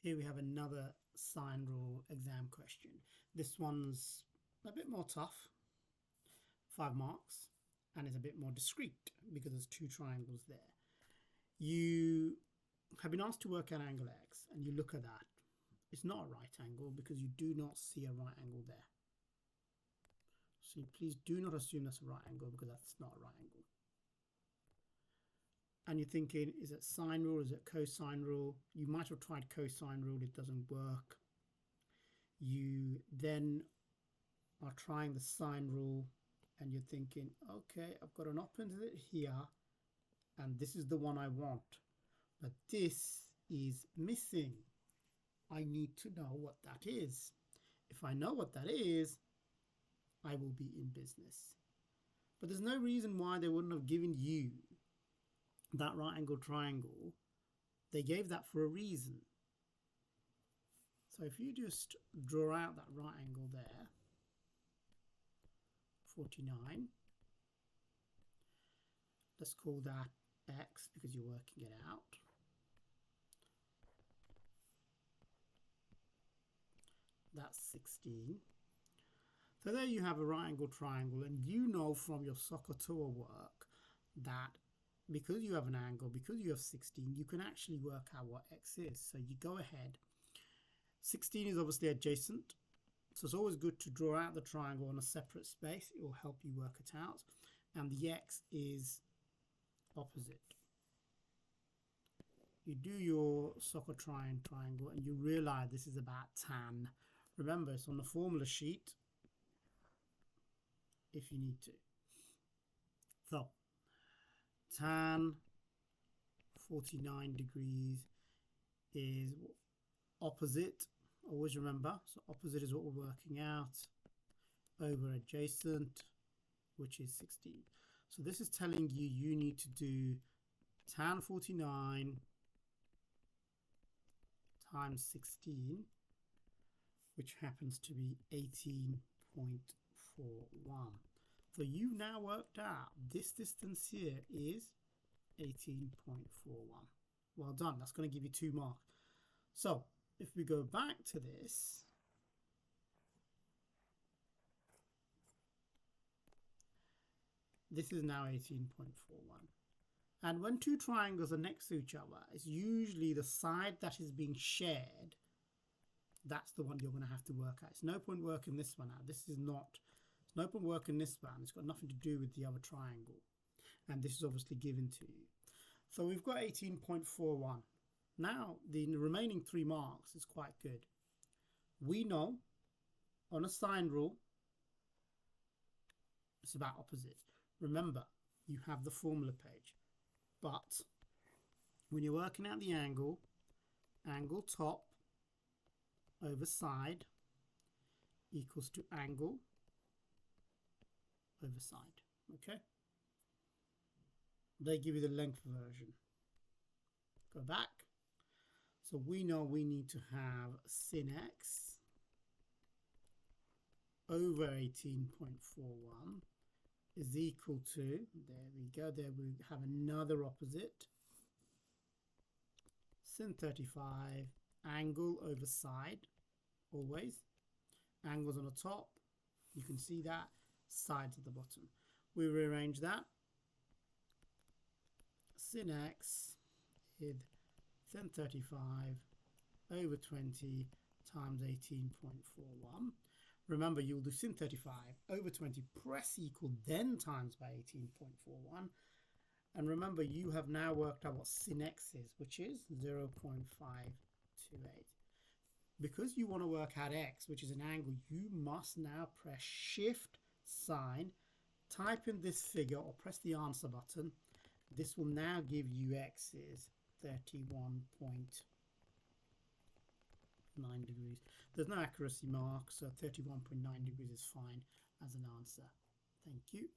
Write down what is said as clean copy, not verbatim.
Here we have another sine rule exam question. This one's a bit more tough, 5 marks, and is a bit more discrete because there's two triangles there. You have been asked to work out angle X, and you look at that. It's not a right angle because you do not see a right angle there. So please do not assume that's a right angle because that's not a right angle. And you're thinking, is it sine rule, is it cosine rule? You might have tried cosine rule, it doesn't work. You then are trying the sine rule and you're thinking, okay, I've got an opposite here and this is the one I want, but this is missing. I need to know what that is. If I know what that is, I will be in business. But there's no reason why they wouldn't have given you that right angle triangle. They gave that for a reason. So if you just draw out that right angle there, 49, let's call that X because you're working it out. That's 16. So there you have a right angle triangle, and you know from your soccer tour work that because you have an angle, because you have 16, you can actually work out what X is. So you go ahead. 16 is obviously adjacent, so it's always good to draw out the triangle on a separate space. It will help you work it out. And the X is opposite. You do your soccer triangle and you realize this is about tan. Remember, it's on the formula sheet if you need to. So tan 49 degrees is opposite. Always remember, so opposite is what we're working out over adjacent, which is 16. So this is telling you you need to do tan 49 times 16, which happens to be 18.41. So you've now worked out this distance here is 18.41. Well done. That's going to give you 2 marks. So if we go back to this, this is now 18.41. And when two triangles are next to each other, it's usually the side that is being shared. That's the one you're going to have to work out. It's no point working this one out. This is not. It's no point working this one. It's got nothing to do with the other triangle. And this is obviously given to you. So we've got 18.41. Now, the remaining 3 marks is quite good. We know on a sine rule, it's about opposites. Remember, you have the formula page. But when you're working out the angle, angle top over side equals to angle over side. Okay? They give you the length version. Go back. So we know we need to have sin X over 18.41 is equal to, there we go, there we have another opposite, sin 35, angle over side, always. Angles on the top, you can see that, sides at the bottom. We rearrange that. Sin X is sin 35 over 20 times 18.41. Remember, you'll do sin 35 over 20, press equal, then times by 18.41. And remember, you have now worked out what sin X is, which is 0.528. Because you want to work out X, which is an angle, you must now press Shift, Sign, type in this figure, or press the answer button. This will now give you X is 31.9 degrees. There's no accuracy mark, so 31.9 degrees is fine as an answer. Thank you.